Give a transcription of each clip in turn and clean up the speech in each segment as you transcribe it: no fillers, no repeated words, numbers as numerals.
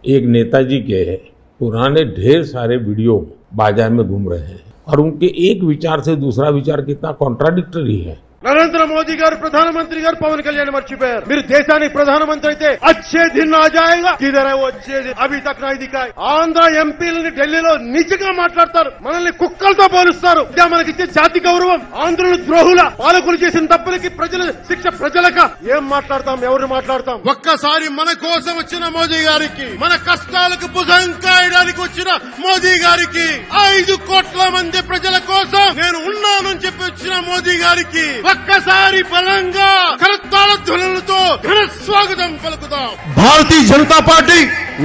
एक नेताजी के पुराने ढेर सारे वीडियो बाजार में घूम रहे हैं और उनके एक विचार से दूसरा विचार कितना कॉन्ट्राडिक्टरी है। नरेंद्र मोदी गाరు प्रधानमंत्री गाరు पवन कल्याण मर्चिपोयाరు। మీరు దేశానికి ప్రధానమంత్రి అయితే अच्छे दिन आ जाएगा, किधर है वो अच्छे दिन, अभी तक नहीं दिखाए। ఆంధ్ర ఎంపీలని ఢిల్లీలో నిజంగా మాట్లాడతారు, మనల్ని కుక్కలతో పోలుస్తారు। మనకి ఇచ్చే జాతి గౌరవం, ఆంధ్రులు ద్రోహుల పాలకులు చేసిన తప్పులకి ప్రజల శిక్ష ప్రజలక ఏం మాట్లాడతాం, ఎవరు మాట్లాడతాం? ఒక్కసారి మన కోసం వచ్చిన మోదీ గారికి, మన కష్టాలకు భుజం కాయడానికి వచ్చిన మోదీ గారికి, 5 కోట్ల మంది ప్రజల కోసం నేను ఉన్నానని చెప్పి వచ్చిన మోదీ గారికి ఒక్కసారి బలంగా కరతాళ ధ్వనులతో ఘన స్వాగతం పలుకుదాం। భారతీయ జనతా పార్టీ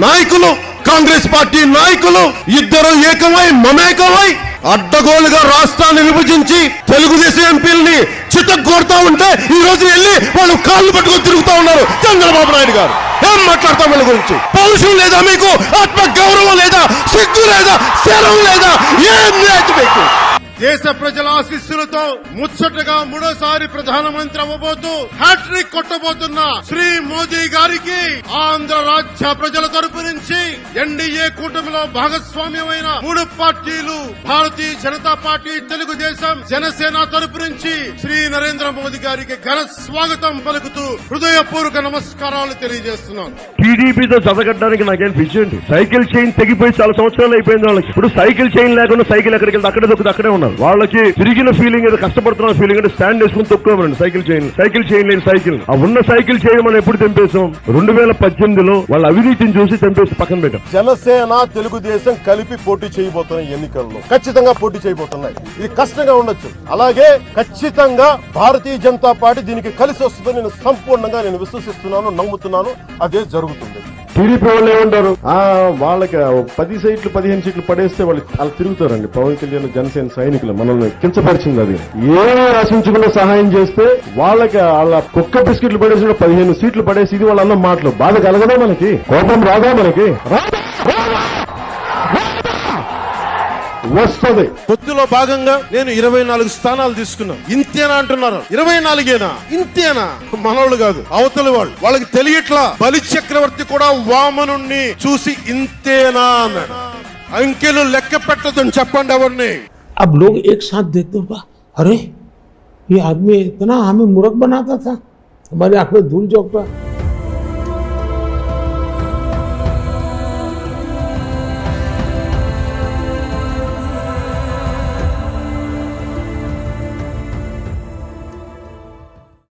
నాయకులు, కాంగ్రెస్ పార్టీ నాయకులు ఇద్దరు ఏకమై మమేకమై అడ్డగోలుగా రాష్ట్రాన్ని విభజించి తెలుగుదేశం ఎంపీలని చిత్తగొడతా ఉంటే ఈ రోజు వెళ్లి వాళ్ళు కాళ్ళు పట్టుకొని తిరుగుతా ఉన్నారు చంద్రబాబు నాయుడు గారు। ఏం మాట్లాడతాం వీళ్ళ గురించి? పౌరుషం లేదా మీకు? ఆత్మ గౌరవం లేదా? సిగ్గు లేదా? శరం లేదా? ఏం లేదు మీకు? దేశ ప్రజల ఆశీస్సులతో ముచ్చటగా మూడోసారి ప్రధానమంత్రి అవ్వబోతూ హ్యాట్రిక్ కొట్టబోతున్న శ్రీ మోదీ గారికి ఆంధ్ర రాష్ట్ర ప్రజల తరపు నుంచి ఎన్డీఏ కూటమిలో భాగస్వామ్యమైన 3 పార్టీలు భారతీయ జనతా పార్టీ, తెలుగుదేశం, జనసేన తరపు నుంచి శ్రీ నరేంద్ర మోదీ గారికి ఘన స్వాగతం పలుకుతూ హృదయపూర్వక నమస్కారాలు తెలియజేస్తున్నాను। టీడీపీతో చదగడానికి నాకేం పిచ్చింది? సైకిల్ చైన్ తెగిపోయి చాలా సంవత్సరాలు అయిపోయింది వాళ్ళకి। ఇప్పుడు సైకిల్ చైన్ లేకుండా సైకిల్ ఎక్కడికి వెళ్తే అక్కడే దొక్కుతుంది, అక్కడే ఉన్నారు। వాళ్ళకి తిరిగిన ఫీలింగ్ ఏదో కష్టపడుతున్న ఫీలింగ్ అంటే స్టాండ్ వేసుకుని తొక్కుకోమరండి సైకిల్ చైన్ లేని సైకిల్। ఆ ఉన్న సైకిల్ చైన్ మనం ఎప్పుడు తెంపేసాం? 2018లో వాళ్ళ అవినీతిని చూసి తెంపేసి పక్కన పెట్టాం। జనసేన, తెలుగుదేశం కలిపి పోటీ చేయబోతున్న ఎన్నికల్లో ఖచ్చితంగా పోటీ చేయబోతున్నాయి। ఇది కష్టంగా ఉండొచ్చు, అలాగే ఖచ్చితంగా భారతీయ జనతా పార్టీ దీనికి కలిసి వస్తుందని నేను సంపూర్ణంగా విశ్వసిస్తున్నాను, నమ్ముతున్నాను, అదే జరుగుతుంది। టీడీపీ వాళ్ళు ఏమంటారు? వాళ్ళకి 10 సీట్లు 15 సీట్లు పడేస్తే వాళ్ళు అలా తిరుగుతారండి। పవన్ కళ్యాణ్ జనసేన సైనికులు మనల్ని కించపరిచింది, అది ఏమీ ఆశించకుండా సహాయం చేస్తే వాళ్ళకి వాళ్ళ కుక్క బిస్కెట్లు పడేసి 15 సీట్లు పడేసి ఇది వాళ్ళ అన్న మాటలు బాధ కలగదా? మనకి కోపం రాదా? మనకి వస్తుంది। పొత్తులో భాగంగా నేను 24 స్థానాలు తీసుకున్నా। ఇంతేనా అంటున్నారు? 24ఏనా? ఇంతేనా? మనోళ్ళు కాదు, అవతలి వాళ్ళు, వాళ్ళకి తెలియట్లా। బలి చక్రవర్తి కూడా వామనుణ్ణి చూసి ఇంతేనా అన్నాడు। అంకెలు లెక్క పెట్టదని చెప్పండి ఎవరిని। अब लोग एक साथ देखते होगा, अरे ये आदमी इतना हमें मूर्ख बनाता था, हमारी आंख में धूल झोंकता।